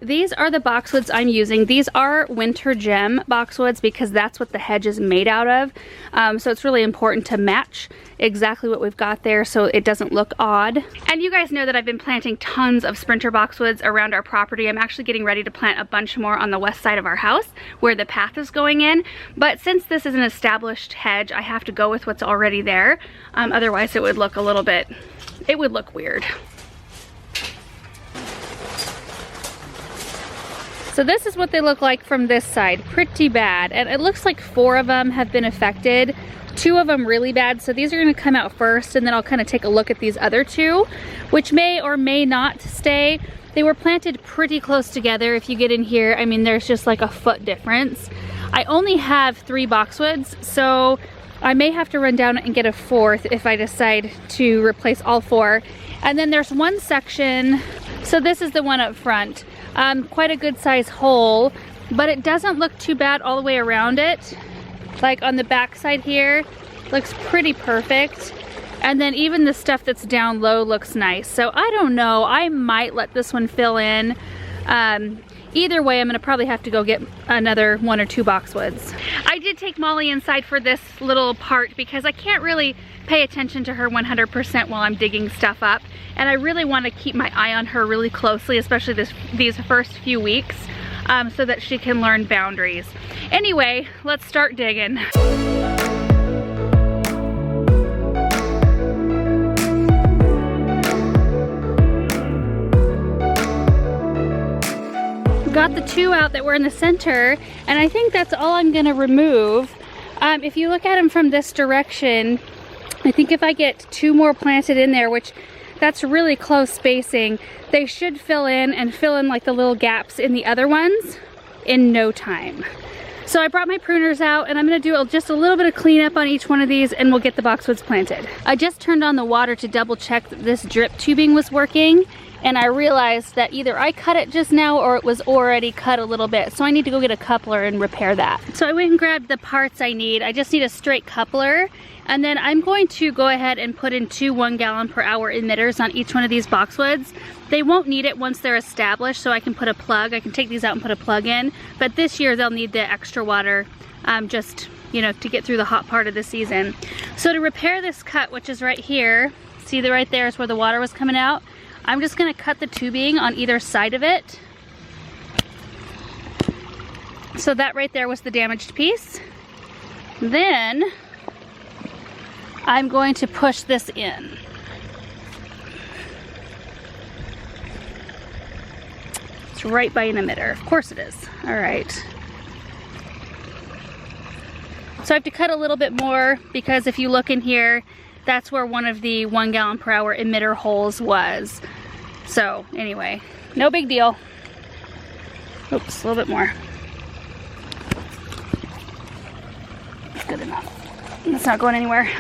These are the boxwoods I'm using. These are winter gem boxwoods because that's what the hedge is made out of. So it's really important to match exactly what we've got there so it doesn't look odd. And you guys know that I've been planting tons of sprinter boxwoods around our property. I'm actually getting ready to plant a bunch more on the west side of our house where the path is going in. But since this is an established hedge, I have to go with what's already there. Otherwise it would look a little bit, it would look weird. So this is what they look like from this side, pretty bad. And it looks like 4 of them have been affected, 2 of them really bad. So these are gonna come out first and then I'll kind of take a look at these other 2, which may or may not stay. They were planted pretty close together. If you get in here, I mean, there's just like a foot difference. I only have 3 boxwoods, so I may have to run down and get a 4th if I decide to replace all 4. And then there's one section, so this is the one up front. Quite a good size hole, but it doesn't look too bad all the way around it. Like on the back side here, looks pretty perfect. And then even the stuff that's down low looks nice. So I don't know, I might let this one fill in. Either way, I'm gonna probably have to go get another 1 or 2 boxwoods. I did take Molly inside for this little part because I can't really pay attention to her 100% while I'm digging stuff up. And I really want to keep my eye on her really closely, especially these first few weeks, so that she can learn boundaries. Anyway, let's start digging. Got the 2 out that were in the center, and I think that's all I'm gonna remove. If you look at them from this direction, I think if I get 2 more planted in there, which that's really close spacing, they should fill in like the little gaps in the other ones in no time. So I brought my pruners out and I'm gonna do just a little bit of cleanup on each one of these and we'll get the boxwoods planted. I just turned on the water to double check that this drip tubing was working, and I realized that either I cut it just now or it was already cut a little bit. So I need to go get a coupler and repair that. So I went and grabbed the parts I need. I just need a straight coupler. And then I'm going to go ahead and put in 2 1-gallon-per-hour emitters on each one of these boxwoods. They won't need it once they're established, so I can put a plug. I can take these out and put a plug in. But this year they'll need the extra water just, you know, to get through the hot part of the season. So to repair this cut, which is right here, see that right there is where the water was coming out? I'm just gonna cut the tubing on either side of it. So that right there was the damaged piece. Then I'm going to push this in. It's right by an emitter. Of course it is. All right. So I have to cut a little bit more because if you look in here, that's where one of the 1-gallon-per-hour emitter holes was. So anyway, no big deal. Oops, a little bit more. That's good enough. It's not going anywhere.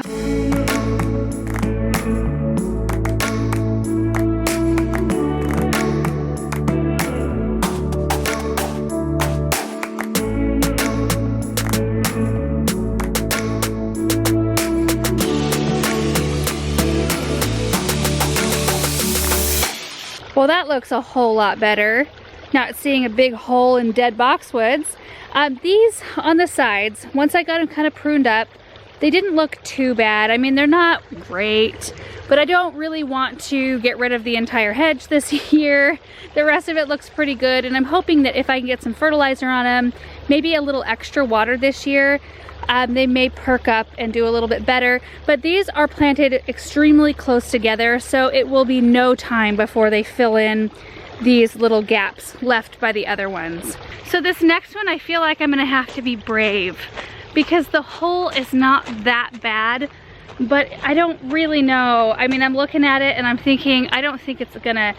Well, that looks a whole lot better. Not seeing a big hole in dead boxwoods. These on the sides, once I got them kind of pruned up, they didn't look too bad. I mean, they're not great, but I don't really want to get rid of the entire hedge this year. The rest of it looks pretty good, and I'm hoping that if I can get some fertilizer on them, maybe a little extra water this year, they may perk up and do a little bit better. But these are planted extremely close together, so it will be no time before they fill in these little gaps left by the other ones. So this next one, I feel like I'm gonna have to be brave because the hole is not that bad, but I don't really know. I mean, I'm looking at it and I'm thinking, I don't think it's gonna,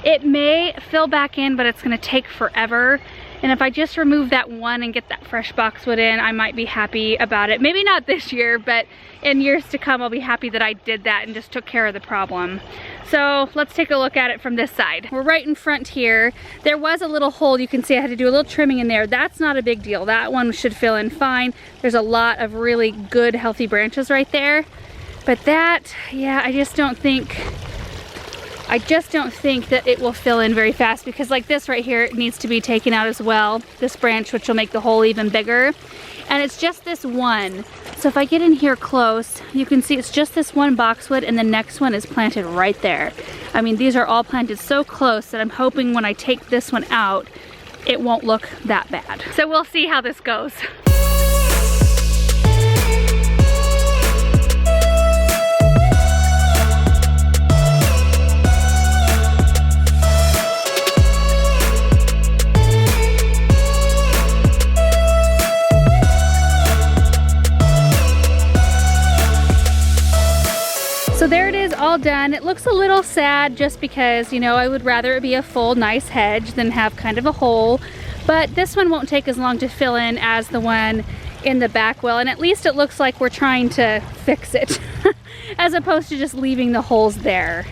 it may fill back in, but it's gonna take forever. And if I just remove that one and get that fresh boxwood in, I might be happy about it. Maybe not this year, but in years to come, I'll be happy that I did that and just took care of the problem. So let's take a look at it from this side. We're right in front here. There was a little hole. You can see I had to do a little trimming in there. That's not a big deal. That one should fill in fine. There's a lot of really good, healthy branches right there. But that, yeah, I just don't think I just don't think that it will fill in very fast, because like this right here, it needs to be taken out as well. This branch, which will make the hole even bigger. And it's just this one. So if I get in here close, you can see it's just this one boxwood, and the next one is planted right there. I mean, these are all planted so close that I'm hoping when I take this one out, it won't look that bad. So we'll see how this goes. So there it is, all done. It looks a little sad just because, you know, I would rather it be a full, nice hedge than have kind of a hole. But this one won't take as long to fill in as the one in the back well, and at least it looks like we're trying to fix it as opposed to just leaving the holes there.